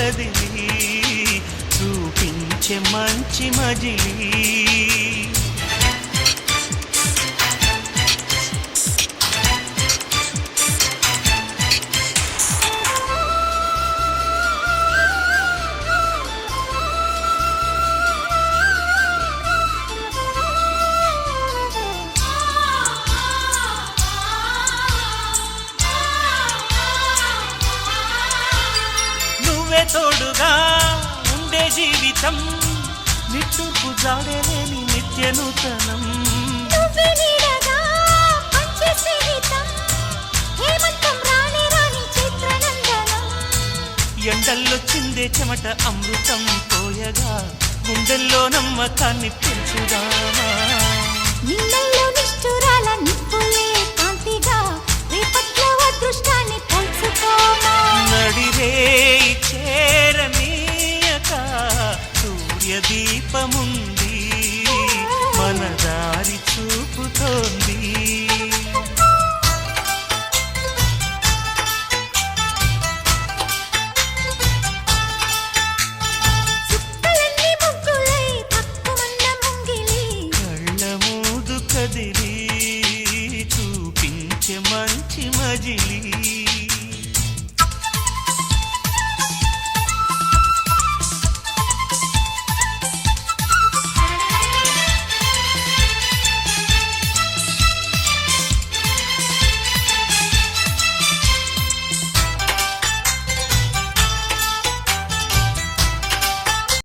కదిలి చూపించే మంచి మజిలీ. తోడుగా ఉండే జీవితం నిట్టూర్పు జాడలేని నిత్య నూతనం. ఎండల్లో చిందే చెమట అమృతం పోయగా గుండెల్లో నమ్మకాన్ని పెంచుదామా. నిన్నల్లో నిష్ఠురాల నిప్పులే కాంతిగా రేపట్లో అదృష్టాన్ని పంచుకోమా. నడిరే